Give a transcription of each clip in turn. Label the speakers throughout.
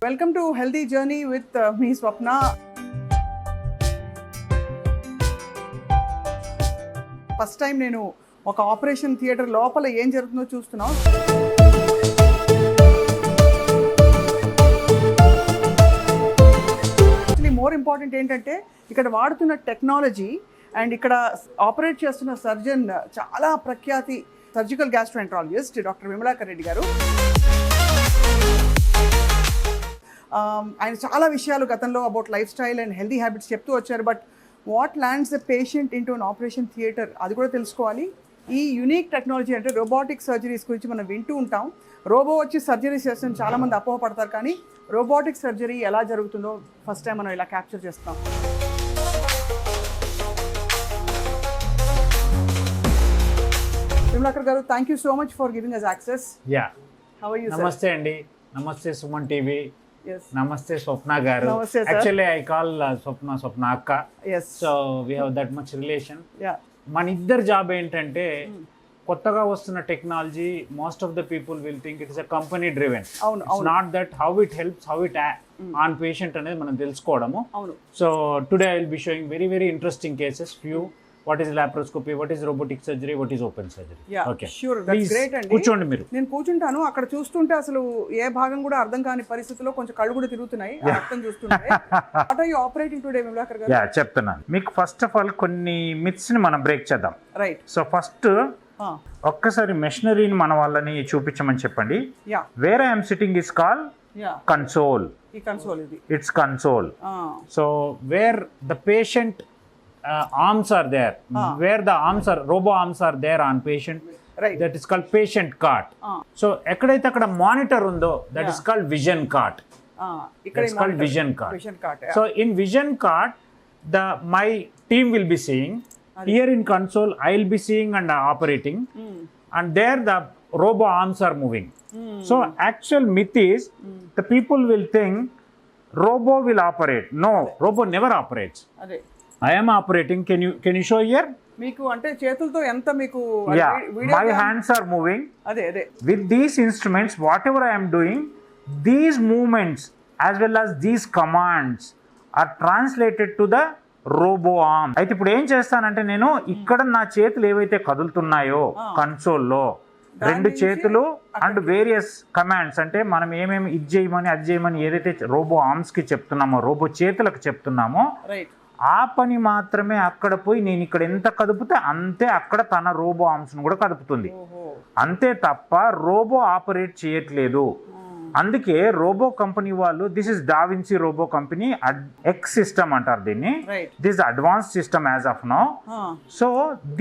Speaker 1: Welcome to Healthy Journey with me, Swapna. First time నేను ఒక operation theatre లోపల ఏం జరుగుతుందో చూస్తున్నాం. యాక్చువల్లీ మోర్ ఇంపార్టెంట్ ఏంటంటే ఇక్కడ వాడుతున్న టెక్నాలజీ అండ్ ఇక్కడ ఆపరేట్ చేస్తున్న సర్జన్ చాలా ప్రఖ్యాతి surgical gastroenterologist doctor Vimalakar Reddy గారు. ఆయన చాలా విషయాలు గతంలో about life style and healthy habits చెప్తూ వచ్చారు. But what lands the patient into an operation theatre అది కూడా తెలుసుకోవాలి. ఈ యునిక్ టెక్నాలజీ అంటే రోబోటిక్ సర్జరీస్ గురించి మనం వింటూ ఉంటాం. రోబో వచ్చి సర్జరీస్ చేస్తున్న చాలామంది అపోహపడతారు, కానీ రోబోటిక్ సర్జరీ ఎలా జరుగుతుందో ఫస్ట్ టైం మనం ఇలా క్యాప్చర్ చేస్తాం. Vimalakar garu, thank you so much for giving us access.
Speaker 2: Yeah,
Speaker 1: how are you?
Speaker 2: నమస్తే అండి. నమస్తే సుమన్ టీవీ.
Speaker 1: Yes.
Speaker 2: నమస్తే స్వప్న గారు.
Speaker 1: Namaste, sir.
Speaker 2: Actually I call Swapna అక్క.
Speaker 1: Yes.
Speaker 2: So we have that much relation.
Speaker 1: Yeah.
Speaker 2: మన ఇద్దరు జాబ్ ఏంటంటే కొత్తగా వస్తున్న technology most of the people will think it is a company driven.
Speaker 1: అవును, అవును.
Speaker 2: Not that how it helps, how it on patient అనేది మనం తెలుసుకోవడము.
Speaker 1: అవును.
Speaker 2: So today I will be showing very very interesting cases. Few what is laparoscopy, what is robotic surgery, what is open surgery.
Speaker 1: Yeah,
Speaker 2: okay,
Speaker 1: sure, that's
Speaker 2: Please,
Speaker 1: great అండి.
Speaker 2: కూర్చోండి మీరు.
Speaker 1: నేను కూర్చుంటాను. అక్కడ చూస్తుంటే అసలు ఏ భాగం కూడా అర్థం కాని పరిస్థితిలో కొంచెం కళ్ళు కూడా తిరుగుతున్నాయి ఆ రక్తం చూస్తుంటే. What are you operating today Vimalakar గారు?
Speaker 2: యా, చెప్తున్నాను మీకు. ఫస్ట్ ఆఫ్ ఆల్ కొన్ని మిత్స్ ని మనం బ్రేక్ చేద్దాం.
Speaker 1: రైట్.
Speaker 2: సో ఫస్ట్ ఒక్కసారి మెషినరీని మన వాళ్ళని చూపించమని చెప్పండి.
Speaker 1: Yeah.
Speaker 2: Where I'm sitting is call console.
Speaker 1: ఈ కన్సోల్ ఇది.
Speaker 2: It's console. So where the patient arms are there, where the arms are, robo arms are there on patient,
Speaker 1: right,
Speaker 2: that is called patient cart. So ekkadaithe akkada monitor undo, that is called vision cart.
Speaker 1: ఇక్కడ
Speaker 2: It's called vision cart.
Speaker 1: vision cart.
Speaker 2: So in vision cart, my team will be seeing. Here in console I will be seeing and operating, and there the robo arms are moving. So actual myth is the people will think robo will operate. No, robo never operates.
Speaker 1: అదే
Speaker 2: I am operating. Can you show here?
Speaker 1: మీకు అంటే చేతులతో ఎంత మీకు
Speaker 2: Yeah, my hands are moving.
Speaker 1: అదే
Speaker 2: With these instruments, whatever I am doing, these movements as well as these commands are translated to the robo arm. అయితే ఇప్పుడు ఏం చేస్తానంటే నేను ఇక్కడ నా చేతులు ఏవైతే కదులుతున్నాయో కన్సోల్లో రెండు చేతులు అండ్ వేరియస్ కమాండ్స్, అంటే మనం ఏమేమి ఇది చేయమని అది చేయమని ఏదైతే రోబో ఆర్మ్స్ కి చెప్తున్నామో, రోబో చేతులకు చెప్తున్నామో,
Speaker 1: రైట్,
Speaker 2: ఆ పని మాత్రమే అక్కడ పోయి నేను ఇక్కడ ఎంత కదుపుతే అంతే అక్కడ తన రోబో ఆర్మ్స్ను కూడా కదుపుతుంది. అంతే తప్ప రోబో ఆపరేట్ చేయట్లేదు. అందుకే రోబో కంపెనీ వాళ్ళు, this is da Vinci robo company x system అంటారు దీన్ని. This advance system as of now. So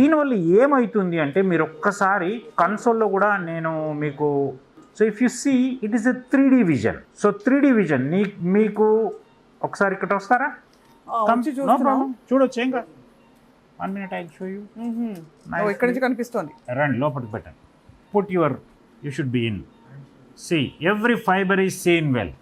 Speaker 2: దీనివల్ల ఏమవుతుంది అంటే మీరు ఒక్కసారి కన్సోల్లో కూడా నేను మీకు, so if you see it is a 3D vision. So 3D vision మీకు ఒకసారి ఇక్కడ వస్తారా? చూడొచ్చు, ఏం కాదు. 1 minute ఐ షో యూ.
Speaker 1: ఇక్కడ నుంచి కనిపిస్తోంది.
Speaker 2: రండి లోపలికి పెట్టండి. Put your, you should be in. See every fibre is seen well,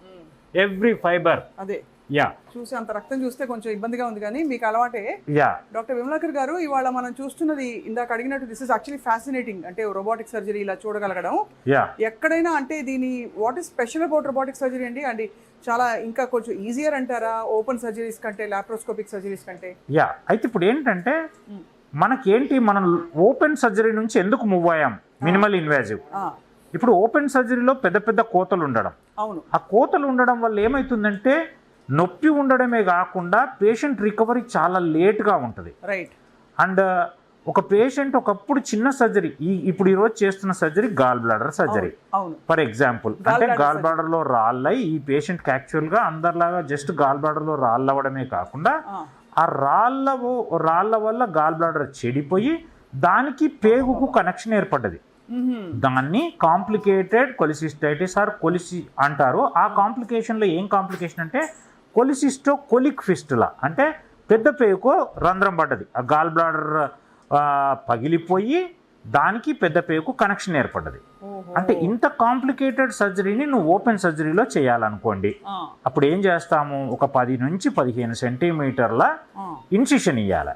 Speaker 2: every fibre.
Speaker 1: అదే
Speaker 2: యా,
Speaker 1: చూసి అంత రక్తం చూస్తే కొంచెం ఇబ్బందిగా ఉంది, కానీ మీకు అలవాటే.
Speaker 2: యా.
Speaker 1: డాక్టర్ విమలాకర్ గారు, ఇవాళ మనం చూస్తున్నది ఇందాక అడిగినట్టు దిస్ ఇస్ యాక్చువల్లీ ఫ్యాసినేటింగ్. అంటే రోబోటిక్ సర్జరీ ఇలా చూడగలగడం ఎక్కడైనా, అంటే దీని what is special about robotic surgery అండి? అంటే చాలా ఇంకా కొంచెం ఈజియర్ అంటారా ఓపెన్ సర్జరీస్ కంటే, లాప్రోస్కోపిక్ సర్జరీస్ కంటే?
Speaker 2: యా, అయితే ఇప్పుడు ఏంటంటే మనకేంటి, మనం ఓపెన్ సర్జరీ నుంచి ఎందుకు మూవ్ అయ్యాం? Minimal invasive. ఇప్పుడు ఓపెన్ సర్జరీలో పెద్ద పెద్ద కోతలు ఉండడం. అవును. ఆ కోతలు ఉండడం వల్ల ఏమవుతుందంటే నొప్పి ఉండడమే కాకుండా పేషెంట్ రికవరీ చాలా లేట్గా ఉంటుంది. రైట్. అండ్ ఒక పేషెంట్ ఒకప్పుడు చిన్న సర్జరీ, ఇప్పుడు ఈరోజు చేస్తున్న surgery gall bladder surgery for example. అంటే గాల్ బ్లాడర్లో రాళ్ళై ఈ పేషెంట్కి యాక్చువల్గా అందరిలాగా జస్ట్ గాల్ బ్లాడర్లో రాళ్ళు అవ్వడమే కాకుండా ఆ రాళ్ళ వల్ల గాల్ బ్లాడర్ చెడిపోయి దానికి పేగుకు కనెక్షన్ ఏర్పడ్డది. దాన్ని కాంప్లికేటెడ్ కొలిసిస్టైటిస్ ఆర్ కొలిసి అంటారు. ఆ కాంప్లికేషన్లో ఏం కాంప్లికేషన్ అంటే కొలిసిస్టో కొలిక్ ఫిస్టులా, అంటే పెద్ద పేగుకు రంధ్రం పడ్డది, ఆ గాల్ బ్లాడర్ పగిలిపోయి దానికి పెద్ద పేగుకు కనెక్షన్ ఏర్పడ్డది. అంటే ఇంత కాంప్లికేటెడ్ సర్జరీని నువ్వు ఓపెన్ సర్జరీలో చేయాలనుకోండి, అప్పుడు ఏం చేస్తాము, ఒక 10 నుంచి 15 సెంటీమీటర్ల ఇన్సిషన్ ఇవ్వాలి.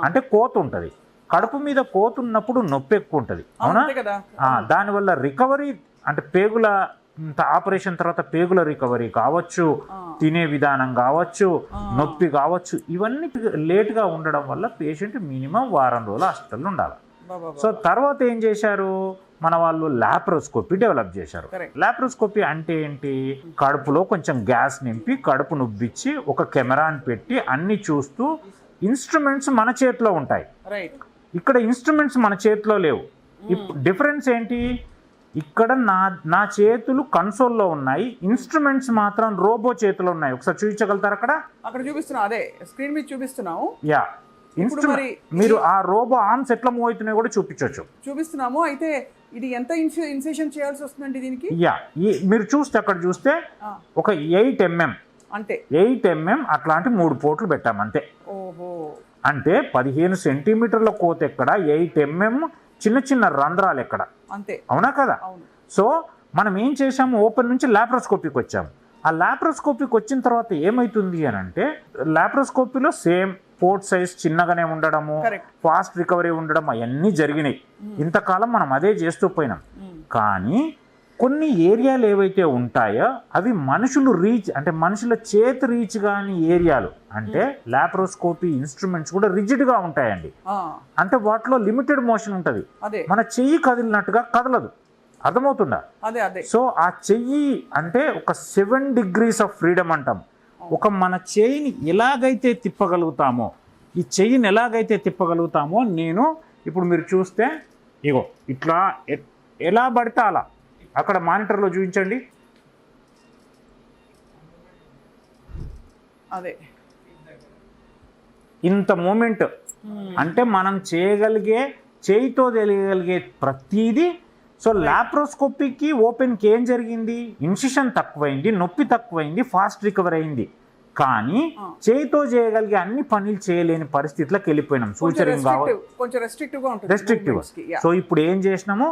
Speaker 2: అంటే కోత ఉంటుంది, కడుపు మీద కోత ఉన్నప్పుడు నొప్పి ఎక్కువ ఉంటుంది, అవునా? దానివల్ల రికవరీ అంటే పేగుల ఆపరేషన్ తర్వాత పేగుల రికవరీ కావచ్చు, తినే విధానం కావచ్చు, నొప్పి కావచ్చు, ఇవన్నీ లేట్గా ఉండడం వల్ల పేషెంట్ మినిమం వారం రోజులు హాస్పిటల్లో ఉండాలి. సో తర్వాత ఏం చేశారు మన వాళ్ళు, లాప్రోస్కోపీ డెవలప్ చేశారు. లాప్రోస్కోపీ అంటే ఏంటి, కడుపులో కొంచెం గ్యాస్ నింపి కడుపు నువ్విచ్చి ఒక కెమెరాని పెట్టి అన్ని చూస్తూ, ఇన్స్ట్రుమెంట్స్ మన చేతిలో ఉంటాయి, ఇక్కడ ఇన్స్ట్రుమెంట్స్ మన చేతిలో లేవు. డిఫరెన్స్ ఏంటి, ఇక్కడ నా చేతులు కన్సోల్లో ఉన్నాయి, ఇన్స్ట్రుమెంట్స్ మాత్రం రోబో చేతిలో ఉన్నాయి. ఒకసారి చూపించగలుగుతారు అక్కడ
Speaker 1: చూపిస్తున్నా, అదే స్క్రీన్ మీద చూపిస్తున్నావు.
Speaker 2: యా, మీరు ఆ రోబో ఆర్మ్స్ ఎట్లా మూవ్ అవుతున్నాయో కూడా
Speaker 1: చూపిస్తున్నాము. అయితే ఇది ఎంత ఇన్సెషన్ చేయాల్సి వస్తుందండి దీనికి?
Speaker 2: యా, మీరు చూస్తే అక్కడ చూస్తే ఒక 8 mm
Speaker 1: అంటే
Speaker 2: 8 mm అట్లాంటి 3 పోట్లు పెట్టాము అంతే.
Speaker 1: ఓహో,
Speaker 2: అంటే 15 సెంటీమీటర్ల కోత ఎక్కడ, 8 mm చిన్న చిన్న రంధ్రాలు ఎక్కడ,
Speaker 1: అంతే.
Speaker 2: అవునా కదా? సో మనం ఏం చేసాము, ఓపెన్ నుంచి లాప్రోస్కోపీకి వచ్చాము. ఆ లాప్రోస్కోపీకి వచ్చిన తర్వాత ఏమవుతుంది అని అంటే, లాప్రోస్కోపీలో సేమ్ పోర్ట్ సైజ్ చిన్నగానే ఉండడము, ఫాస్ట్ రికవరీ ఉండడం, అవన్నీ జరిగినాయి. ఇంతకాలం మనం అదే చేస్తూ పోయినాం. కానీ కొన్ని ఏరియాలు ఏవైతే ఉంటాయో అవి మనుషులు రీచ్, అంటే మనుషుల చేతి రీచ్ కాని ఏరియాలు, అంటే లాప్రోస్కోపీ ఇన్స్ట్రుమెంట్స్ కూడా రిజిడ్గా ఉంటాయండి. అంటే వాటిలో లిమిటెడ్ మోషన్ ఉంటుంది, మన చెయ్యి కదిలినట్టుగా కదలదు. అర్థమవుతుందా? సో ఆ చెయ్యి అంటే ఒక 7 degrees ఆఫ్ ఫ్రీడమ్ అంటాం. ఒక మన చెయ్యిని ఎలాగైతే తిప్పగలుగుతామో, ఈ చెయ్యిని ఎలాగైతే తిప్పగలుగుతామో, నేను ఇప్పుడు మీరు చూస్తే ఇగో ఇట్లా ఎలా పడితే అలా, అక్కడ మానిటర్లో చూపించండి,
Speaker 1: అదే
Speaker 2: ఇంత మూమెంట్. అంటే మనం చేయగలిగే, చేయితో తెలియగలిగే ప్రతిదీ. సో లాప్రోస్కోపీకి ఓపెన్కి ఏం జరిగింది, ఇన్సిషన్ తక్కువైంది, నొప్పి తక్కువైంది, ఫాస్ట్ రికవర్ అయింది. కానీ చేయితో చేయగలిగే అన్ని పనులు చేయలేని పరిస్థితిలోకి వెళ్ళిపోయినాం. Suturing restrictive. సో ఇప్పుడు ఏం చేసినాము,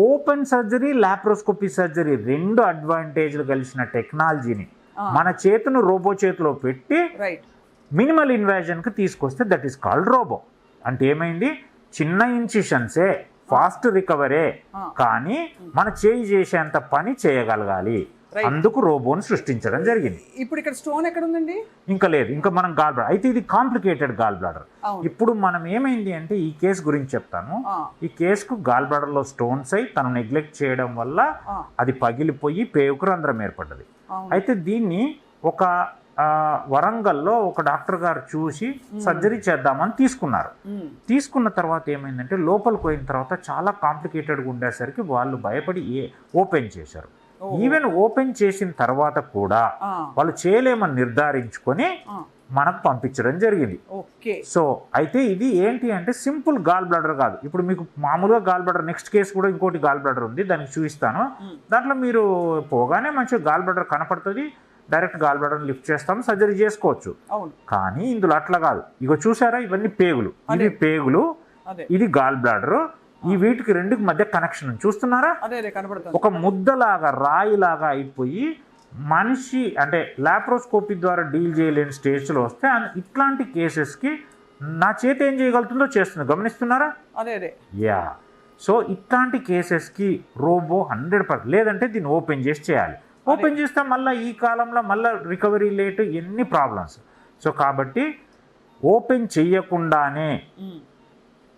Speaker 2: ఓపెన్ సర్జరీ, లాప్రోస్కోపీ సర్జరీ 2 అడ్వాంటేజ్లు కలిసిన టెక్నాలజీని మన చేతును రోబో చేతిలో పెట్టి మినిమల్ ఇన్వాజన్కి తీసుకొస్తే దట్ ఈస్ కాల్డ్ రోబో. అంటే ఏమైంది, చిన్న ఇన్సిషన్సే, ఫాస్ట్ రికవరే, కానీ మన చేయి చేసేంత పని చేయగలగాలి. అందుకు రోబోని సృష్టించడం జరిగింది.
Speaker 1: ఇప్పుడు ఇక్కడ స్టోన్ ఎక్కడ ఉందండి?
Speaker 2: ఇంకా లేదు, ఇంకా మనం గాల్ బ్లాడర్, అయితే ఇది కాంప్లికేటెడ్ గాల్ బ్లాడర్. ఇప్పుడు మనం ఏమైంది అంటే, ఈ కేసు గురించి చెప్తాను. ఈ కేసుకు గాల్ బ్లాడర్ లో స్టోన్స్ అయి తను నెగ్లెక్ట్ చేయడం వల్ల అది పగిలిపోయి పేగుకు రంధ్రం ఏర్పడ్డది. అయితే దీన్ని ఒక వరంగల్లో ఒక డాక్టర్ గారు చూసి సర్జరీ చేద్దామని తీసుకున్నారు. తీసుకున్న తర్వాత ఏమైందంటే, లోపలికి పోయిన తర్వాత చాలా కాంప్లికేటెడ్గా ఉండేసరికి వాళ్ళు భయపడి ఓపెన్ చేశారు. ఈవెన్ ఓపెన్ చేసిన తర్వాత కూడా వాళ్ళు చేయలేమని నిర్ధారించుకొని మనకు పంపించడం జరిగింది. సో అయితే ఇది ఏంటి అంటే, సింపుల్ గాల్ బ్లాడర్ కాదు. ఇప్పుడు మీకు మామూలుగా గాల్ బ్లాడర్, నెక్స్ట్ కేసు కూడా ఇంకోటి గాల్ బ్లాడర్ ఉంది, దానికి చూపిస్తాను. దాంట్లో మీరు పోగానే మంచిగా గాల్ బ్లాడర్ కనపడుతుంది, డైరెక్ట్ గాల్ బ్లాడర్ లిఫ్ట్ చేస్తాం, సర్జరీ చేసుకోవచ్చు. కానీ ఇందులో అట్లా కాదు. ఇగో చూసారా, ఇవన్నీ పేగులు, ఇవి పేగులు, ఇది గాల్ బ్లాడర్. ఈ వీటికి 2కి మధ్య కనెక్షన్ చూస్తున్నారా, ఒక ముద్దలాగా రాయిలాగా అయిపోయి మనిషి, అంటే లాప్రోస్కోపీ ద్వారా డీల్ చేయలేని స్టేజ్లో వస్తే, ఇట్లాంటి కేసెస్కి నా చేతి ఏం చేయగలుగుతుందో చేస్తుంది. గమనిస్తున్నారా? యా. సో ఇట్లాంటి కేసెస్కి రోబో 100%, లేదంటే దీన్ని ఓపెన్ చేసి చేయాలి. ఓపెన్ చేస్తే మళ్ళీ ఈ కాలంలో మళ్ళీ రికవరీ లేట్, ఎన్ని ప్రాబ్లమ్స్. సో కాబట్టి ఓపెన్ చెయ్యకుండానే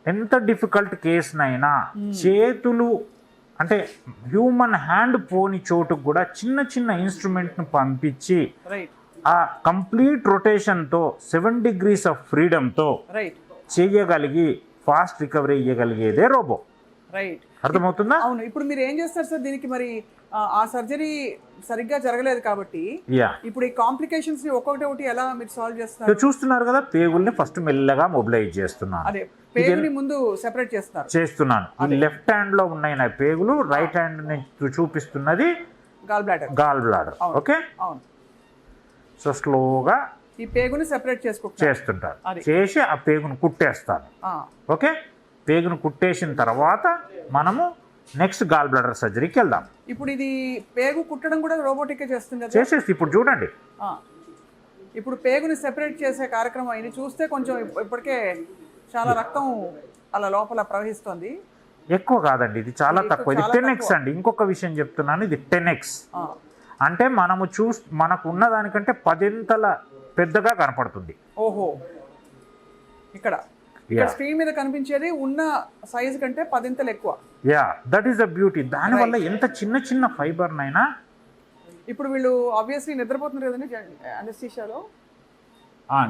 Speaker 2: ఎంత డిఫికల్ట్ కేసునైనా చేతులు, అంటే హ్యూమన్ హ్యాండ్ పోని చోటుకు కూడా చిన్న చిన్న ఇన్స్ట్రుమెంట్ను పంపించి ఆ కంప్లీట్ రొటేషన్తో 7 degrees ఆఫ్ ఫ్రీడమ్తో చేయగలిగి ఫాస్ట్ రికవరీ ఇవ్వగలిగేదే రోబో. అర్థమవుతుందా?
Speaker 1: అవును. ఇప్పుడు మీరు ఏం చేస్తారు సార్ దీనికి? మరి ఆ సర్జరీ సరిగ్గా జరగలేదు కాబట్టి ఇప్పుడు ఈ కాంప్లికేషన్స్ ని ఒక్కొక్కటి ఎలా మీరు సాల్వ్ చేస్తారు?
Speaker 2: చూస్తున్నారు కదా, పేగుల్ని ఫస్ట్ మెల్లగా మొబిలైజ్ చేస్తున్నాను.
Speaker 1: అదే పేగుని ముందు సెపరేట్
Speaker 2: చేస్తున్నాను. లెఫ్ట్ హ్యాండ్ లో ఉన్నాయి నా పేగులు, రైట్ హ్యాండ్ ని చూపిస్తున్నది గాల్ బ్లాడర్. ఓకే.
Speaker 1: అవును.
Speaker 2: సో స్లోగా
Speaker 1: ఈ పేగుని సెపరేట్
Speaker 2: చేస్తుంటారు. చేసి ఆ పేగును కుట్టేస్తాను. ఓకే. పేగును కుట్టేసిన తర్వాత మనము నెక్స్ట్ గాల్ బ్లాడర్ సర్జరీకి వెళ్దాం.
Speaker 1: ఇప్పుడు ఇది పేగు కుట్టడం కూడా రోబోటిక్ చేస్తుంది కదా?
Speaker 2: చేసేసి ఇప్పుడు చూడండి,
Speaker 1: ఇప్పుడు పేగుని సెపరేట్ చేసే కార్యక్రమం ఇది చూస్తే కొంచెం ఇప్పటికే చాలా రక్తం అలా లోపల ప్రవహిస్తుంది.
Speaker 2: ఎక్కువ కాదండి, ఇది చాలా
Speaker 1: ఇది
Speaker 2: తక్కువ. ఇది
Speaker 1: చాలా
Speaker 2: 10x
Speaker 1: తక్కువ.
Speaker 2: అండి. ఇంకొక విషయం చెప్తున్నాను, ఇది 10x. అంటే మనము మనకు ఉన్న దానికంటే 10 పెద్దగా కనపడుతుంది.
Speaker 1: ఓహో, ఇక్కడ స్క్రీన్ మీద కనిపించేది ఉన్న సైజ్ కంటే 10 ఎక్కువ.
Speaker 2: Yeah, that is the beauty. దానివల్ల ఎంత చిన్న చిన్న ఫైబర్నైనా.
Speaker 1: ఇప్పుడు వీళ్ళు ఆబ్వియస్లీ నిద్రపోతున్నారు కదండి అనెస్థీషియాలో.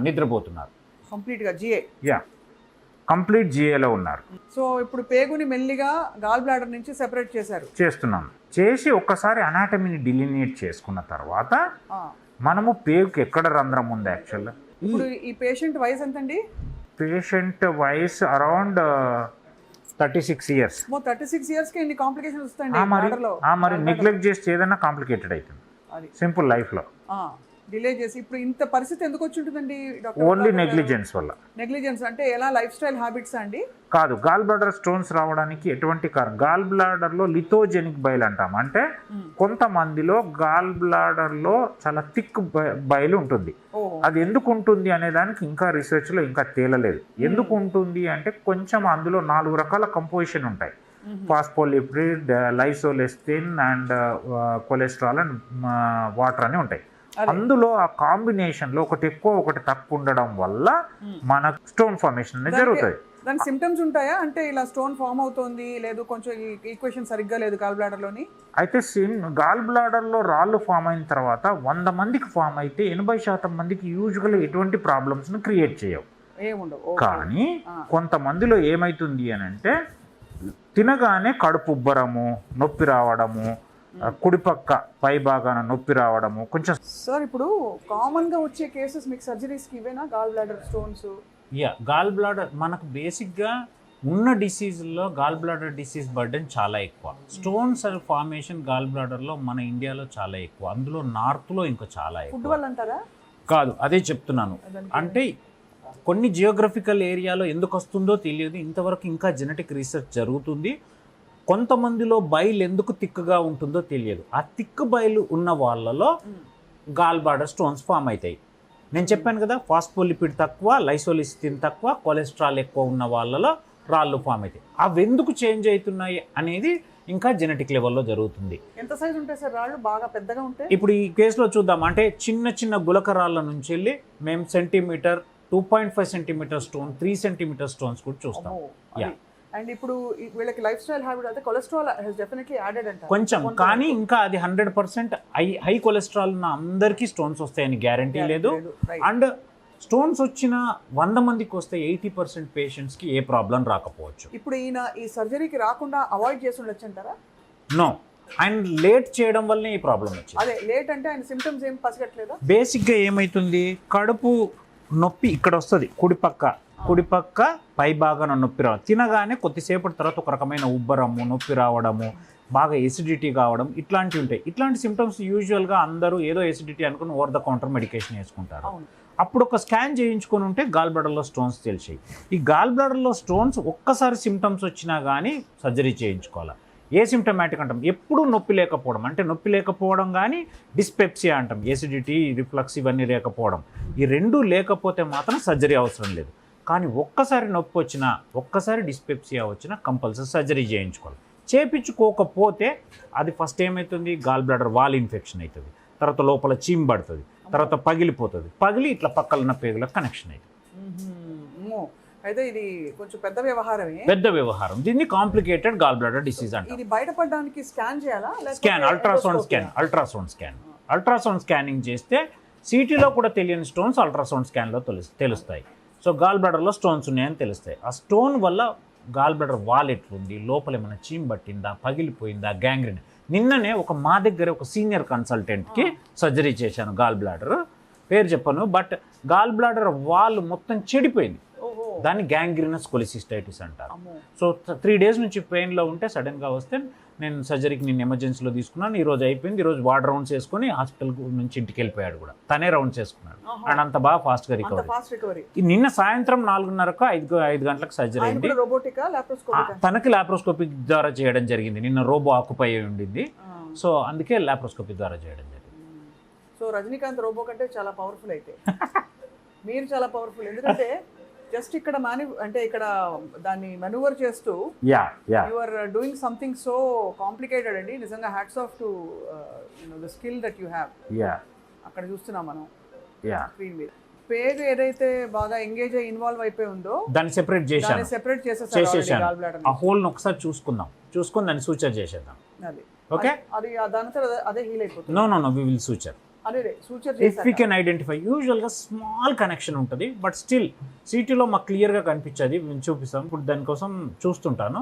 Speaker 2: నిద్రపోతున్నారు
Speaker 1: కంప్లీట్గా జిఏ.
Speaker 2: యా, కంప్లీట్ జిఏలో ఉన్నారు.
Speaker 1: సో ఇప్పుడు పేగుని మెల్లిగా గాల్ బ్లాడర్ నుంచి సెపరేట్
Speaker 2: చేస్తున్నాం. చేసి ఒక్కసారి అనాటమీని డిలినియేట్ చేసుకున్న తర్వాత మనము పేగుకి ఎక్కడ రంధ్రం ఉంది యాక్చువల్గా.
Speaker 1: ఇప్పుడు ఈ పేషెంట్ వయసు ఎంతండి?
Speaker 2: పేషెంట్ వయసు అరౌండ్ 36 years.
Speaker 1: 36 years కి ఇన్ని కాంప్లికేషన్స్ వస్తాయండి.
Speaker 2: మరి నెగ్లెక్ట్ చేస్తే ఏదైనా కాంప్లికేటెడ్ అవుతుంది సింపుల్ లైఫ్లో.
Speaker 1: డిలే చేసి ఇప్పుడు ఇంత పరిస్థితి ఎందుకు వచ్చి ఉంటుందండి డాక్టర్?
Speaker 2: ఓన్లీ నెగ్లిజెన్స్ వల్ల.
Speaker 1: నెగ్లిజెన్స్ అంటే ఎలా? లైఫ్ స్టైల్ హ్యాబిట్స్ అండి?
Speaker 2: కాదు, గాల్ బ్లాడర్ స్టోన్స్ రావడానికి ఎటువంటి కారణం. గాల్ బ్లాడర్లో లిథోజెనిక్ బైల్ అంటాం. అంటే కొంతమందిలో గాల్ బ్లాడర్లో చాలా థిక్ బైల్ ఉంటుంది. అది ఎందుకు ఉంటుంది అనే దానికి ఇంకా రీసెర్చ్లో ఇంకా తేలలేదు. ఎందుకు ఉంటుంది అంటే కొంచెం అందులో 4 రకాల కంపోజిషన్ ఉంటాయి. Phospholipid, lysolecithin and cholesterol and water అని ఉంటాయి. అందులో ఆ కాంబినేషన్లో ఒకటి ఎక్కువ ఒకటి తక్కువ ఉండడం వల్ల మన స్టోన్ ఫార్మేషన్ అనేది జరుగుతుంది.
Speaker 1: దానికి సిమ్టమ్స్ ఉంటాయా? అంటే ఇలా స్టోన్ ఫామ్ అవుతుంది, లేదు కొంచెం ఈక్వేషన్ సరిగ్గా లేదు గాల్ బ్లాడర్లోని. అయితే
Speaker 2: గాల్ బ్లాడర్లో రాళ్ళు ఫామ్ అయిన తర్వాత 100 మందికి ఫామ్ అయితే 80% మందికి యూజువల్ ఎటువంటి ప్రాబ్లమ్స్ను క్రియేట్ చేయవు. కానీ కొంతమందిలో ఏమవుతుంది అని అంటే తినగానే కడుపు ఉబ్బరము, నొప్పి రావడము, కుడిపక్క పై భాగాన నొప్పి రావడము కొంచెం.
Speaker 1: సార్ ఇప్పుడు కామన్ గా వచ్చే కేసెస్ మీకు సర్జరీస్ కి ఇవేనా gall bladder stones?
Speaker 2: Gall bladder మనకు బేసిక్గా ఉన్న డిసీజ్లో గాల్ బ్లాడర్ డిసీజ్ బర్డెన్ చాలా ఎక్కువ. స్టోన్స్ ఫార్మేషన్ గాల్ బ్లాడర్లో మన ఇండియాలో చాలా ఎక్కువ, అందులో నార్త్లో ఇంకా చాలా ఎక్కువ.
Speaker 1: ఫుడ్ వల్ల అంటారా?
Speaker 2: కాదు, అదే చెప్తున్నాను. అంటే కొన్ని జియోగ్రఫికల్ ఏరియాలో ఎందుకు వస్తుందో తెలియదు, ఇంతవరకు ఇంకా జెనెటిక్ రీసెర్చ్ జరుగుతుంది. కొంతమందిలో బైల్ ఎందుకు తిక్కుగా ఉంటుందో తెలియదు. ఆ తిక్కు బైలు ఉన్న వాళ్ళలో గాల్ బ్లాడర్ స్టోన్స్ ఫామ్ అవుతాయి. నేను చెప్పాను కదా, ఫాస్ఫోలిపిడ్ తక్కువ, లైసోలిసిన్ తక్కువ, కొలెస్ట్రాల్ ఎక్కువ ఉన్న వాళ్ళలో రాళ్ళు ఫామ్ అవుతాయి. అవి ఎందుకు చేంజ్ అవుతున్నాయి అనేది ఇంకా జెనెటిక్ లెవెల్లో జరుగుతుంది.
Speaker 1: ఎంత సైజ్ ఉంటాయి సార్ రాళ్ళు? బాగా పెద్దగా ఉంటాయి.
Speaker 2: ఇప్పుడు ఈ కేసులో చూద్దాం. అంటే చిన్న చిన్న గులక రాళ్ళ నుంచి వెళ్ళి మేము centimetre, 2.5 centimetre stone, 3 centimetre stones కూడా చూస్తాం.
Speaker 1: అండ్ ఇప్పుడు వీళ్ళకి లైఫ్ స్టైల్ హ్యాబిట్ అయితే కొలెస్ట్రాల్ హస్ డెఫినెట్లీ యాడెడ్ అంట
Speaker 2: కొంచెం. కానీ ఇంకా అది 100% హై కొలెస్ట్రాల్ ఉన్న అందరికీ స్టోన్స్ వస్తాయని గ్యారంటీ లేదు. అండ్ స్టోన్స్ వచ్చిన 100 మందికి వస్తే 80% పేషెంట్స్కి ఏ ప్రాబ్లం రాకపోవచ్చు.
Speaker 1: ఇప్పుడు ఈయన ఈ సర్జరీకి రాకుండా అవాయిడ్ చేసి ఉండొచ్చు అంటారా?
Speaker 2: నో, ఆయన లేట్ చేయడం వల్లనే ఈ ప్రాబ్లం వచ్చింది.
Speaker 1: అదే లేట్ అంటే ఆయన సిమ్టమ్స్ ఏం పసిగట్లేదా?
Speaker 2: బేసిక్గా ఏమవుతుంది, కడుపు నొప్పి ఇక్కడ వస్తుంది, కుడిపక్క పై భాగాన నొప్పి రావడం, తినగానే కొద్దిసేపటి తర్వాత ఒక రకమైన ఉబ్బరము, నొప్పి రావడము, బాగా ఎసిడిటీ కావడం, ఇట్లాంటివి ఉంటాయి. ఇట్లాంటి సిమ్టమ్స్ యూజువల్గా అందరూ ఏదో ఎసిడిటీ అనుకుని ఓవర్ ద కౌంటర్ మెడికేషన్ వేసుకుంటారు. అప్పుడు ఒక స్కాన్ చేయించుకొని ఉంటే గాల్ బ్లాడర్లో స్టోన్స్ తెలిసాయి. ఈ గాల్ బ్లాడర్లో స్టోన్స్ ఒక్కసారి సిమ్టమ్స్ వచ్చినా కానీ సర్జరీ చేయించుకోవాలి. ఏ సిమ్టమాటిక్ అంటాం, ఎప్పుడు నొప్పి లేకపోవడం, అంటే నొప్పి లేకపోవడం కానీ డిస్పెప్సియా అంటాం, ఎసిడిటీ, రిఫ్లక్స్ ఇవన్నీ లేకపోవడం. ఈ రెండూ లేకపోతే మాత్రం సర్జరీ అవసరం లేదు. కానీ ఒక్కసారి నొప్పి వచ్చినా, ఒక్కసారి డిస్పెప్సియా వచ్చినా కంపల్సరీ సర్జరీ చేయించుకోవాలి. చేయించుకోకపోతే అది ఫస్ట్ ఏమవుతుంది, గాల్ బ్లాడర్ వాల్ ఇన్ఫెక్షన్ అవుతుంది, తర్వాత లోపల చీమ్ పడుతుంది, తర్వాత పగిలిపోతుంది, పగిలి ఇట్లా పక్కన ఉన్న పేగులకు కనెక్షన్ అవుతుంది.
Speaker 1: అయితే ఇది కొంచెం పెద్ద వ్యవహారం.
Speaker 2: దీన్ని కాంప్లికేటెడ్ గాల్ బ్లాడర్ డిసీజ్ అంటారు.
Speaker 1: ఇది బయటపడడానికి స్కాన్ చేయాలా?
Speaker 2: స్కాన్, అల్ట్రాసౌండ్ స్కానింగ్ చేస్తే సిటీలో కూడా తెలియని స్టోన్స్ అల్ట్రాసౌండ్ స్కాన్లో తెలుస్తాయి. సో గాల్ బ్లాడర్లో స్టోన్స్ ఉన్నాయని తెలుస్తాయి. ఆ స్టోన్ వల్ల గాల్ బ్లాడర్ వాల్ ఎట్లుంది, లోపల ఏమైనా చీమ్ పట్టిందా, పగిలిపోయిందా, గ్యాంగ్రీన్. నిన్ననే మా దగ్గర ఒక సీనియర్ కన్సల్టెంట్కి సర్జరీ చేశాను, గాల్ బ్లాడర్ పేరు చెప్పను, బట్ గాల్ బ్లాడర్ వాల్ మొత్తం చెడిపోయింది. దాన్ని గ్యాంగ్రీనస్ కొలిసిస్టైటిస్ అంటారు. సో 3 days నుంచి పెయిన్లో ఉంటే సడన్గా వస్తే నేను సర్జరీకి నేను ఎమర్జెన్సీలో తీసుకున్నాను. ఈరోజు అయిపోయింది. ఈరోజు వార్డ్ రౌండ్స్ వేసుకొని హాస్పిటల్ నుంచి ఇంటికి వెళ్ళిపోయాడు కూడా. తనే రౌండ్స్ వేసుకున్నాడు అండ్ అంత బాగా ఫాస్ట్గా రికవరీ. నిన్న సాయంత్రం 4:30కు 5 గంటలకు సర్జరీ అయింది. తనకి లాప్రోస్కోపీ ద్వారా చేయడం జరిగింది. నిన్న రోబో ఆక్యుపై అయి ఉండింది, సో అందుకే లాప్రోస్కోపీ ద్వారా చేయడం జరిగింది.
Speaker 1: సో రజనీకాంత్ రోబో కంటే చాలా పవర్ఫుల్ అయితే మీరు చాలా పవర్ఫుల్. ఎందుకంటే జస్ట్ ఇక్కడ అంటే ఇక్కడ దాన్ని మెనూవర్ చేస్తూ
Speaker 2: yeah yeah
Speaker 1: you are doing something so complicated అండి. నిజంగా hats off to the skill that you have.
Speaker 2: Yeah
Speaker 1: అక్కడ చూస్తున్నాం మనం
Speaker 2: యా
Speaker 1: స్క్రీన్ మీద పేగు ఏదైతే బాగా ఎంగేజ్ అయ్యి ఇన్వాల్వ్ అయిపోయి ఉందో
Speaker 2: దాన్ని సెపరేట్ చేశాను,
Speaker 1: సెపరేట్
Speaker 2: చేసేసాను. ఆ హోల్ ని ఒకసారి చూసుకొని దాన్ని సూచర్ చేసేద్దాం.
Speaker 1: అది
Speaker 2: ఓకే,
Speaker 1: అది దాని తర్వాత అదే హీల్ అయిపోతుంది.
Speaker 2: No we will suture.
Speaker 1: అదే suture
Speaker 2: if we can identify, యూజువల్గా స్మాల్ కనెక్షన్ ఉంటుంది, బట్ స్టిల్ సిటీలో మాకు క్లియర్గా కనిపించేది మేము చూపిస్తాం. ఇప్పుడు దానికోసం చూస్తుంటాను,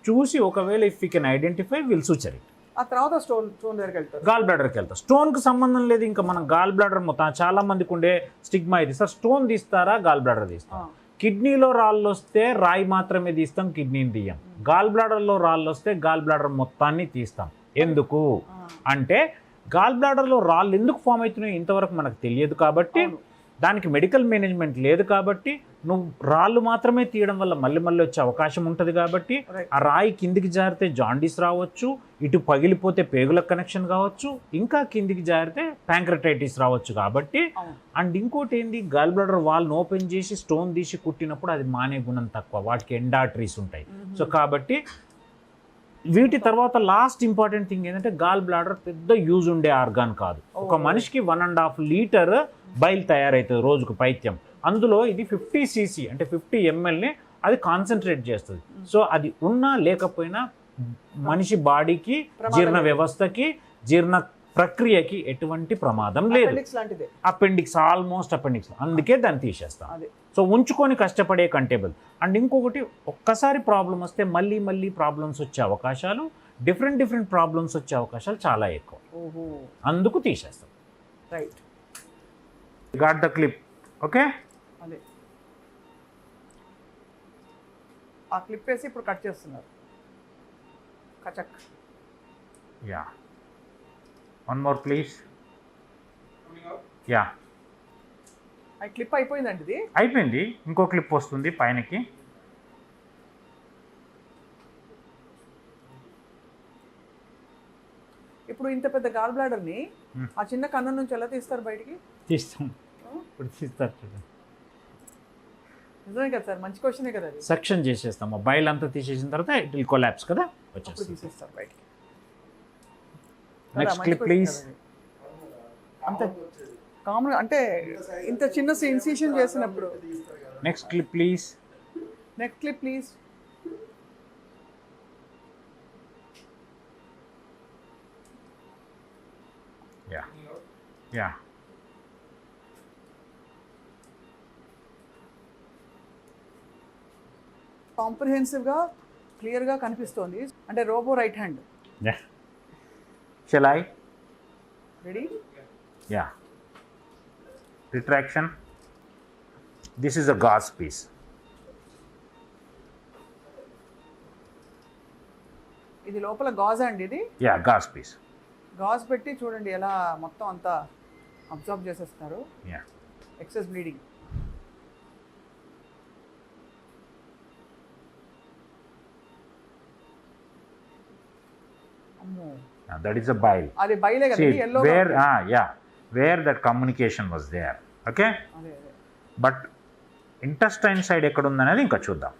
Speaker 2: చూసి ఒకవేళ if we can identify will suture it.
Speaker 1: ఆ తర్వాత స్టోన్ దగ్గరికి వెళ్తారు,
Speaker 2: గాల్ బ్లాడర్కి వెళ్తాం. స్టోన్కి సంబంధం లేదు, ఇంకా మనం గాల్ బ్లాడర్ మొత్తం చాలా మందికి ఉండే స్టిగ్మా ఇది. సార్ స్టోన్ తీస్తారా, గాల్ బ్లాడర్ తీస్తాం. కిడ్నీలో రాళ్ళు వస్తే రాయి మాత్రమే తీస్తాం, కిడ్నీని తీయం. గాల్ బ్లాడర్లో రాళ్ళు వస్తే గాల్ బ్లాడర్ మొత్తాన్ని తీస్తాం. ఎందుకు అంటే గాల్ బ్లాడర్లో రాళ్ళు ఎందుకు ఫామ్ అవుతున్నాయో ఇంతవరకు మనకు తెలియదు కాబట్టి, దానికి మెడికల్ మేనేజ్మెంట్ లేదు కాబట్టి, నువ్వు రాళ్ళు మాత్రమే తీయడం వల్ల మళ్ళీ వచ్చే అవకాశం ఉంటుంది కాబట్టి, ఆ రాయి కిందికి జారితే జాండీస్ రావచ్చు, ఇటు పగిలిపోతే పేగుల కనెక్షన్ కావచ్చు, ఇంకా కిందికి జారితే ప్యాంక్రటైటిస్ రావచ్చు కాబట్టి. అండ్ ఇంకోటి ఏంది, గాల్ బ్లాడర్ వాల్ని ఓపెన్ చేసి స్టోన్ తీసి కుట్టినప్పుడు అది మానే గుణం తక్కువ, వాటికి ఎండాట్రీస్ ఉంటాయి. సో కాబట్టి వీటి తర్వాత లాస్ట్ ఇంపార్టెంట్ థింగ్ ఏంటంటే, గాల్ బ్లాడర్ పెద్ద యూజ్ ఉండే ఆర్గాన్ కాదు. ఒక మనిషికి 1.5 లీటర్ బైల్ తయారవుతుంది రోజుకు పైత్యం. అందులో ఇది 50 cc అంటే 50 mlని అది కాన్సన్ట్రేట్ చేస్తుంది. సో అది ఉన్నా లేకపోయినా మనిషి బాడీకి, జీర్ణ వ్యవస్థకి, జీర్ణ ప్రక్రియకి ఎటువంటి ప్రమాదం లేదు. అపెండిక్స్, ఆల్మోస్ట్ అపెండిక్స్, అందుకే దాన్ని తీసేస్తాం. సో ఉంచుకొని కష్టపడే కంటేబుల్. అండ్ ఇంకొకటి, ఒక్కసారి ప్రాబ్లం వస్తే మళ్ళీ ప్రాబ్లమ్స్ వచ్చే అవకాశాలు, డిఫరెంట్ ప్రాబ్లమ్స్ వచ్చే అవకాశాలు చాలా ఎక్కువ, అందుకు తీసేస్తాం.
Speaker 1: Right,
Speaker 2: got the clip. Okay,
Speaker 1: అదే ఆ క్లిప్ వేసి ఇప్పుడు కట్ చేస్తున్నారు. కచక్.
Speaker 2: Yeah, one more please. Yeah,
Speaker 1: ఆ క్లిప్ అయిపోయిందండి, ఇది
Speaker 2: అయిపోయింది. ఇంకో క్లిప్ వస్తుంది పైనకి.
Speaker 1: ఇప్పుడు ఇంత పెద్ద గాల్ బ్లాడర్ని ఆ చిన్న కన్నం నుంచి ఎలా తీస్తారు బయటికి?
Speaker 2: తీస్తాం, ఇప్పుడు తీస్తారు.
Speaker 1: నిజమే కదా సార్, మంచి క్వశ్చనే కదా.
Speaker 2: సెక్షన్ చేసేస్తాం, బైల్ అంతా తీసేసిన తర్వాత ఇట్ విల్ కొలాప్స్ కదా, వచ్చేస్తుంది.
Speaker 1: తీసేస్తారు బయటికి.
Speaker 2: Next clip please.
Speaker 1: అంతే కామన్, అంటే ఇంత చిన్న ఇన్సిషన్ చేసినప్పుడు.
Speaker 2: Next clip please.
Speaker 1: Next clip please.
Speaker 2: Yeah
Speaker 1: కాంప్రహెన్సివ్గా క్లియర్గా కనిపిస్తోంది. అంటే robo right hand.
Speaker 2: Shall I?
Speaker 1: Ready?
Speaker 2: Yeah. Retraction. This is a gauze piece.
Speaker 1: ఇది లోపల గాజ్ అండి, ఇది.
Speaker 2: Yeah, gauze piece.
Speaker 1: గాజ్ పెట్టి చూడండి ఎలా మొత్తం అంతా అబ్జర్వ్ చేసేస్తున్నారు.
Speaker 2: Yeah.
Speaker 1: Excess bleeding.
Speaker 2: That is a bile.
Speaker 1: అది బైలే కదా, yellow.
Speaker 2: Where that communication was there. Okay? But intestine side ఎక్కడ ఉందనేది ఇంకా చూద్దాం.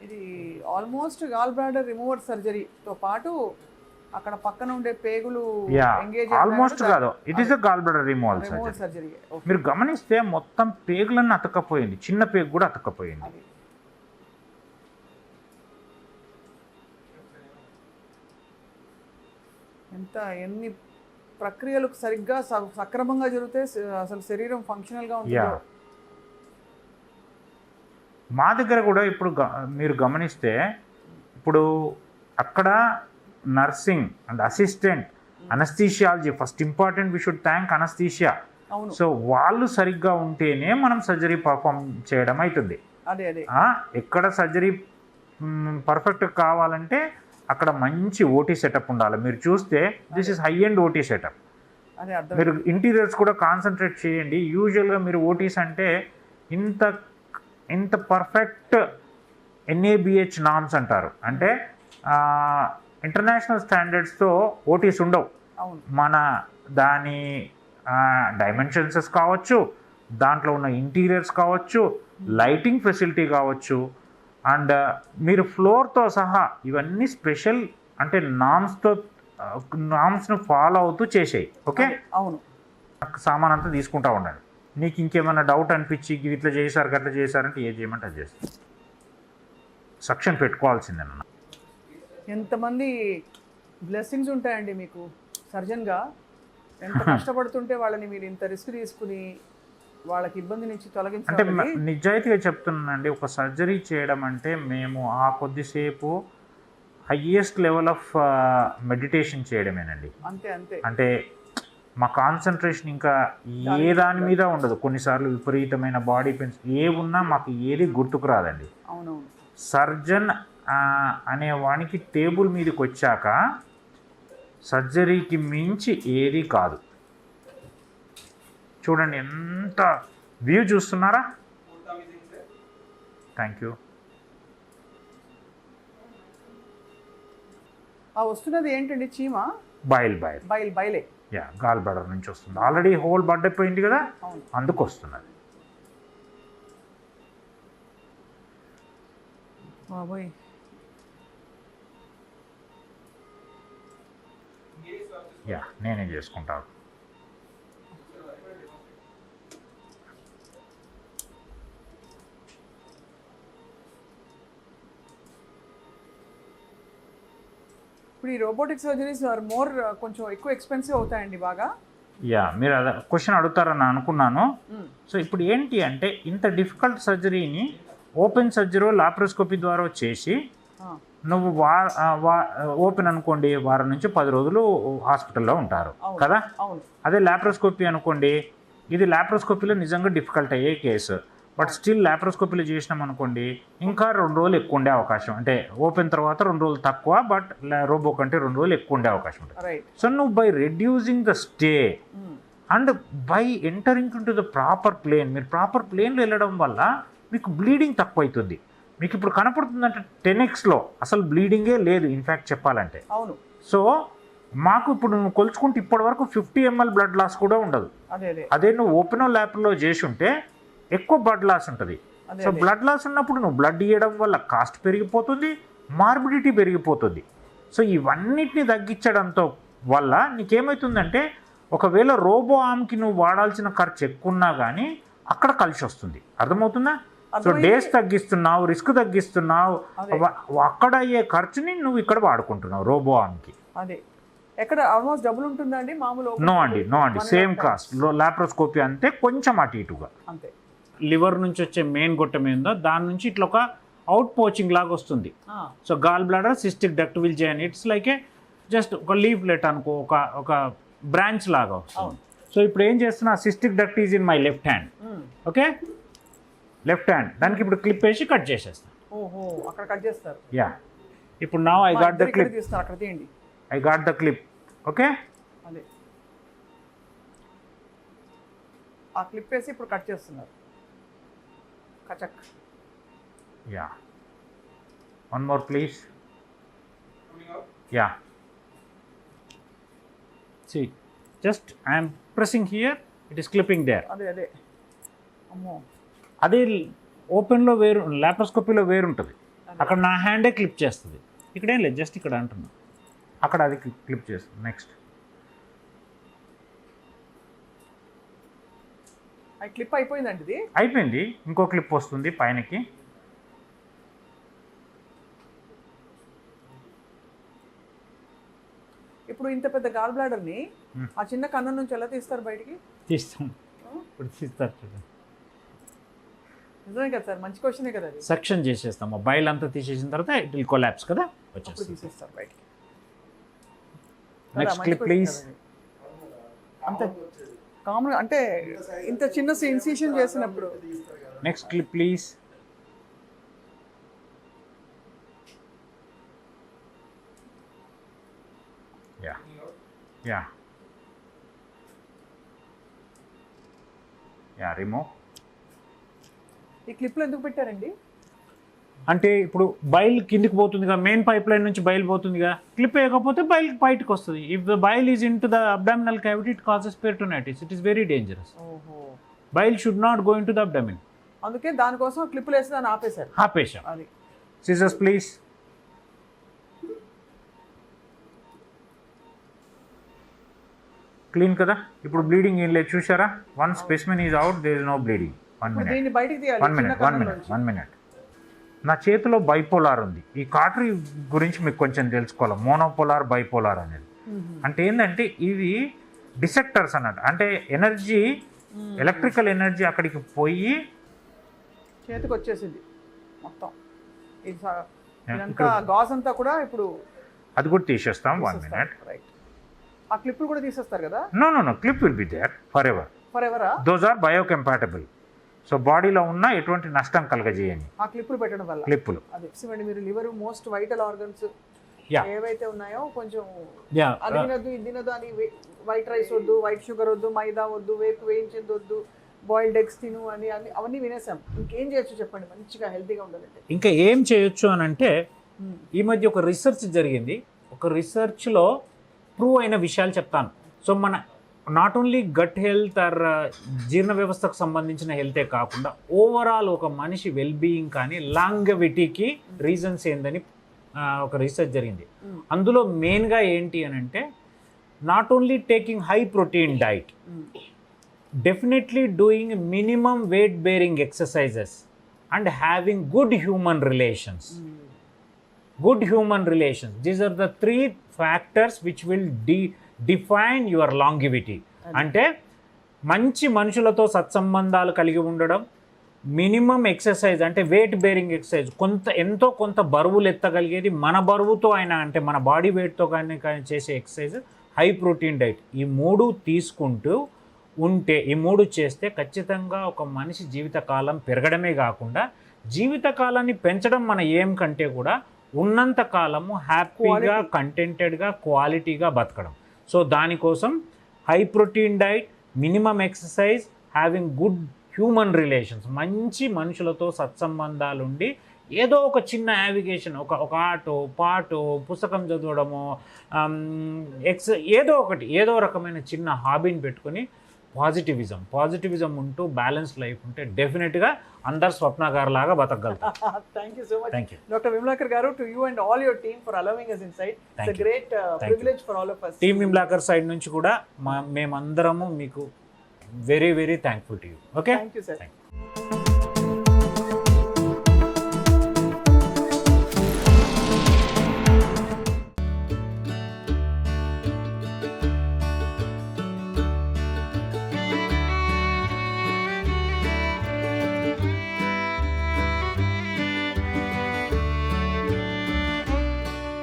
Speaker 1: ఇది ఆల్మోస్ట్ గాల్ బ్లాడర్ రిమూవర్ సర్జరీతో పాటు అక్కడ పక్కన ఉండే పేగులు ఎంగేజ్
Speaker 2: ఆల్మోస్ట్ కాదు, it is a gall bladder removal surgery. మీరు గమనిస్తే మొత్తం పేగులన్నీ అతక్కపోయింది, చిన్న పేగు కూడా అతక్కపోయింది.
Speaker 1: ఎన్ని ప్రక్రియలు సరిగ్గా సక్రమంగా జరిగితే అసలు శరీరం ఫంక్షనల్గా ఉంటుంది.
Speaker 2: మా దగ్గర కూడా ఇప్పుడు మీరు గమనిస్తే, ఇప్పుడు అక్కడ nursing and assistant, anaesthesiology, first important we should thank anaesthesia. So వాళ్ళు సరిగ్గా ఉంటేనే మనం సర్జరీ పర్ఫామ్ చేయడం అవుతుంది. ఎక్కడ సర్జరీ పర్ఫెక్ట్ కావాలంటే అక్కడ మంచి ఓటీ సెటప్ ఉండాలి. మీరు చూస్తే this is high end OT setup. మీరు ఇంటీరియర్స్ కూడా కాన్సన్ట్రేట్ చేయండి. యూజువల్గా మీరు ఓటీస్ అంటే ఇంత పర్ఫెక్ట్ NABH నామ్స్ అంటారు, అంటే ఇంటర్నేషనల్ స్టాండర్డ్స్తో ఓటీస్ ఉండవు.
Speaker 1: అవును.
Speaker 2: మన దాని డైమెన్షన్సెస్ కావచ్చు, దాంట్లో ఉన్న ఇంటీరియర్స్ కావచ్చు, లైటింగ్ ఫెసిలిటీ కావచ్చు, అండ్ మీరు ఫ్లోర్తో సహా ఇవన్నీ స్పెషల్ అంటే నామ్స్ను ఫాలో అవుతూ చేసేయి. ఓకే,
Speaker 1: అవును.
Speaker 2: సామాన్ అంతా తీసుకుంటా ఉండండి. నీకు ఇంకేమైనా డౌట్ అనిపించి ఇట్లా చేశారు గట్లా చేశారంటే ఏం చేయమంటే అది చేస్తాను. సక్షన్ పెట్టుకోవాల్సిందేనన్న.
Speaker 1: ఎంతమంది బ్లెస్సింగ్స్ ఉంటాయండి మీకు సర్జన్గా. ఎంత కష్టపడుతుంటే వాళ్ళని మీరు ఇంత రిస్క్ తీసుకుని వాళ్ళకి ఇబ్బంది నుంచి
Speaker 2: అంటే
Speaker 1: తొలగించాలి.
Speaker 2: నిజాయితీగా చెప్తున్నానండి, ఒక సర్జరీ చేయడం అంటే మేము ఆ కొద్దిసేపు హయ్యెస్ట్ లెవెల్ ఆఫ్ మెడిటేషన్ చేయడమేనండి.
Speaker 1: అంతే అంతే.
Speaker 2: అంటే మా కాన్సన్ట్రేషన్ ఇంకా ఏ దాని మీద ఉండదు. కొన్నిసార్లు విపరీతమైన బాడీ పెయిన్స్ ఉన్నా మాకు ఏది గుర్తుకు రాదండి.
Speaker 1: అవునవును.
Speaker 2: సర్జన్ అనే వానికి టేబుల్ మీదకి వచ్చాక సర్జరీకి మించి ఏది కాదు. చూడండి ఎంత వ్యూ చూస్తున్నారా. Thank you.
Speaker 1: వస్తున్నది ఏంటండి? చీమ? బయలే.
Speaker 2: యా, గాల్ బ్లాడర్ నుంచి వస్తుంది. ఆల్రెడీ హోల్ బర్డ్ అయిపోయింది కదా, అందుకు వస్తున్నది.
Speaker 1: బాబోయ్.
Speaker 2: యా, నేనే చేసుకుంటాను.
Speaker 1: ఇప్పుడు ఈ రోబోటిక్ సర్జరీస్ ఆర్ మోర్ కొంచెం ఎక్కువ ఎక్స్పెన్సివ్ అవుతాయండి బాగా.
Speaker 2: యా, మీరు అదే క్వశ్చన్ అడుగుతారని అనుకున్నాను. సో ఇప్పుడు ఏంటి అంటే ఇంత డిఫికల్ట్ సర్జరీని ఓపెన్ సర్జరీ లాప్రోస్కోపీ ద్వారా చేసి నువ్వు ఓపెన్ అనుకోండి వారం నుంచి 10 రోజులు హాస్పిటల్లో ఉంటారు కదా. అదే లాప్రోస్కోపీ అనుకోండి, ఇది లాప్రోస్కోపీలో నిజంగా డిఫికల్ట్ అయ్యే కేసు. బట్ స్టిల్ లాప్రోస్కోపీలో చేసినాం అనుకోండి ఇంకా 2 రోజులు ఎక్కువ ఉండే అవకాశం, అంటే ఓపెన్ తర్వాత 2 రోజులు తక్కువ, బట్ రోబో కంటే 2 రోజులు ఎక్కువ ఉండే అవకాశం ఉంటుంది. సో నువ్వు by reducing the stay and by entering to the proper plane, మీరు ప్రాపర్ ప్లేన్లో వెళ్ళడం వల్ల మీకు బ్లీడింగ్ తక్కువ అవుతుంది. మీకు ఇప్పుడు కనపడుతుందంటే 10xలో అసలు బ్లీడింగే లేదు ఇన్ఫ్యాక్ట్ చెప్పాలంటే.
Speaker 1: అవును.
Speaker 2: సో మాకు ఇప్పుడు నువ్వు కొలుచుకుంటే ఇప్పటి వరకు 50 ml బ్లడ్ లాస్ కూడా ఉండదు. అదే నువ్వు ఓపెన్ ల్యాప్లో చేసి ఉంటే ఎక్కువ బ్లడ్ లాస్ ఉంటుంది. సో బ్లడ్ లాస్ ఉన్నప్పుడు నువ్వు బ్లడ్ ఇవ్వడం వల్ల కాస్ట్ పెరిగిపోతుంది, మార్బిడిటీ పెరిగిపోతుంది. సో ఇవన్నిటిని తగ్గించడంతో వల్ల నీకేమవుతుందంటే ఒకవేళ రోబో ఆర్మ్కి నువ్వు వాడాల్సిన ఖర్చు ఎక్కువ ఉన్నా కానీ అక్కడ కలిసి వస్తుంది. అర్థమవుతుందా? సో డేస్ తగ్గిస్తున్నావు, రిస్క్ తగ్గిస్తున్నావు, అక్కడ అయ్యే ఖర్చుని నువ్వు ఇక్కడ వాడుకుంటున్నావు రోబో ఆర్మ్కి.
Speaker 1: అదే ఎక్కడ ఆల్మోస్ట్ డబుల్ ఉంటుందండి మామూలు?
Speaker 2: నో అండి, సేమ్ కాస్ట్. లాప్రోస్కోపీ అంతే, కొంచెం అటు ఇటుగా అంతే. లివర్ నుంచి వచ్చే మెయిన్ గొట్టం ఏందో దాని నుంచి ఇట్లా ఒక అవుట్ పోచింగ్ లాగా వస్తుంది. So gall bladder cystic duct will join, it's like a just ఒక లీఫ్లెట్ అనుకో, ఒక బ్రాంచ్ లాగా వస్తుంది. సో ఇప్పుడు ఏం చేస్తున్నా, cystic duct is in my left hand. Okay, left hand, దానికి ఇప్పుడు క్లిప్ వేసి కట్ చేసేస్తాను.
Speaker 1: ఓహో, అక్కడ కట్ చేస్తారు.
Speaker 2: యా, ఇప్పుడు నా ఐ గాట్ ద క్లిప్.
Speaker 1: అక్కడ తీయండి.
Speaker 2: I got the clip. Okay,
Speaker 1: అదే ఆ క్లిప్ వేసి ఇప్పుడు కట్ చేస్తున్నారు. కచక్.
Speaker 2: Yeah, one more please. Yeah, see just I am pressing here, it is clipping there.
Speaker 1: అదే అమ్మో,
Speaker 2: అదే ఓపెన్లో వేరు, లాప్రోస్కోపీలో వేరు ఉంటుంది. అక్కడ నా హ్యాండే క్లిప్ చేస్తుంది, ఇక్కడేం లేదు, జస్ట్ ఇక్కడ అంటున్నా, అక్కడ అది క్లిప్ చేస్తుంది. నెక్స్ట్
Speaker 1: క్లిప్ అయిపోయిందండి, ఇది
Speaker 2: అయిపోయింది. ఇంకో క్లిప్ వస్తుంది పైనకి.
Speaker 1: ఇప్పుడు ఇంత పెద్ద గాల్ బ్లాడర్ని ఆ చిన్న కన్నం నుంచి ఎలా తీస్తారు బయటికి?
Speaker 2: తీస్తాం, ఇప్పుడు తీస్తారు చూడండి.
Speaker 1: నిజమే కదా సార్, మంచి క్వశ్చనే కదా అది.
Speaker 2: సెక్షన్ చేసేస్తాం, బయలు అంతా తీసేసిన తర్వాత ఇట్ విల్ కొలాప్స్ కదా,
Speaker 1: తీసేస్తారు బయటికి.
Speaker 2: Next clip please.
Speaker 1: అంతే కామన్, అంటే ఇంత చిన్న ఇన్సిషన్ చేసినప్పుడు.
Speaker 2: Next clip please. Yeah remove.
Speaker 1: ఈ క్లిప్లో ఎందుకు పెట్టారండి?
Speaker 2: అంటే ఇప్పుడు బైల్ కిందికి పోతుందిగా, మెయిన్ పైప్ లైన్ నుంచి బైల్ పోతుందిగా, క్లిప్ వేయకపోతే బైల్ బయటకు వస్తుంది. If the bile is in to the abdominal cavity it causes peritonitis. It is very dangerous. Bile should not go in to the abdomen.
Speaker 1: అందుకే దానికోసం క్లిప్పులు వేసి దాన్ని ఆపేశారు.
Speaker 2: ఆపేశాం.
Speaker 1: అది
Speaker 2: సిజర్స్ ప్లీజ్. క్లీన్ కదా. ఇప్పుడు బ్లీడింగ్ ఏం లేదు చూసారా. One specimen is out, there is no bleeding.
Speaker 1: దీన్ని బయటికి తీయాలి.
Speaker 2: 1 minute. నా చేతిలో బైపోలార్ ఉంది. ఈ కాటరీ గురించి మీకు కొంచెం తెలుసుకోవాలి. మోనోపోలార్, బైపోలార్ అనేది అంటే ఏంటంటే ఇవి డిసెక్టర్స్ అన్నట్టు. అంటే ఎనర్జీ, ఎలక్ట్రికల్ ఎనర్జీ అక్కడికి పోయి
Speaker 1: చేతికి వచ్చేసింది మొత్తం. ఇదంతా గాజ్ అంతా కూడా ఇప్పుడు
Speaker 2: అది కూడా తీసేస్తాం. 1 minute.
Speaker 1: రైట్. ఆ క్లిప్పులు కూడా తీసేస్తారు కదా.
Speaker 2: No clip will be there for ever. Those are biocompatible. So బాడీలో ఉన్న ఎటువంటి నష్టం కలగజేయండి
Speaker 1: ఆ క్లిప్పులు పెట్టడం వల్ల.
Speaker 2: క్లిప్పులు
Speaker 1: అది మీరు లివర్ మోస్ట్ వైటల్ ఆర్గన్స్ ఏవైతే ఉన్నాయో కొంచెం అది తినద్దు, ఇది తినద్దు అని, వైట్ రైస్ వద్దు, వైట్ షుగర్ వద్దు, మైదా వద్దు, వేయించింది వద్దు, బాయిల్డ్ ఎగ్స్ తిను అని అవన్నీ వినేసాం. ఇంకేం చేయొచ్చు చెప్పండి మంచిగా హెల్తీగా ఉండాలంటే?
Speaker 2: ఇంకా ఏం చేయొచ్చు అని అంటే ఈ మధ్య ఒక రీసెర్చ్ జరిగింది. ఒక రీసెర్చ్లో ప్రూవ్ అయిన విషయాలు చెప్తాను. సో మన not only gut health or జీర్ణ వ్యవస్థకు సంబంధించిన హెల్తే కాకుండా ఓవరాల్ ఒక మనిషి వెల్బీయింగ్ కానీ లాంగవిటీకి రీజన్స్ ఏందని ఒక రీసెర్చ్ జరిగింది. అందులో మెయిన్గా ఏంటి అని అంటే not only taking high protein diet, definitely doing minimum weight bearing exercises and having good human relations. Good human relations. These are the 3 factors which will define your longevity. అంటే మంచి మనుషులతో సత్సంబంధాలు కలిగి ఉండడం, మినిమం ఎక్సర్సైజ్ అంటే weight bearing exercise, ఎంతో కొంత బరువులు ఎత్తగలిగేది మన బరువుతో అయినా, అంటే మన బాడీ వెయిట్తో కానీ చేసే ఎక్సర్సైజ్, హై ప్రోటీన్ డైట్. ఈ 3 తీసుకుంటూ ఉంటే, ఈ 3 చేస్తే ఖచ్చితంగా ఒక మనిషి జీవితకాలం పెరగడమే కాకుండా జీవితకాలాన్ని పెంచడం మన ఏం కంటే కూడా ఉన్నంత కాలము హ్యాపీగా, కంటెంటెడ్గా, క్వాలిటీగా బతకడం. సో దానికోసం high protein diet, minimum exercise, having good human relations, మంచి మనుషులతో సత్సంబంధాలుండి ఏదో ఒక చిన్న యావిగేషన్, ఒక ఆటో పాటో, పుస్తకం చదవడమో, ఏదో రకమైన చిన్న హాబీని పెట్టుకొని పాజిటివిజం ఉంటూ బ్యాలెన్స్ లైఫ్ ఉంటే డెఫినెట్గా అందరు స్వప్న గారు లాగా బతకగలుగుతారు.
Speaker 1: Thank you so much.
Speaker 2: Thank you.
Speaker 1: Dr. Vimlakar garu, to you and all your team for allowing us inside. It's a great privilege for all of us.
Speaker 2: Team Vimlakar side నుంచి కూడా మేమందరము మీకు very very thankful to you. Okay,
Speaker 1: thank you sir.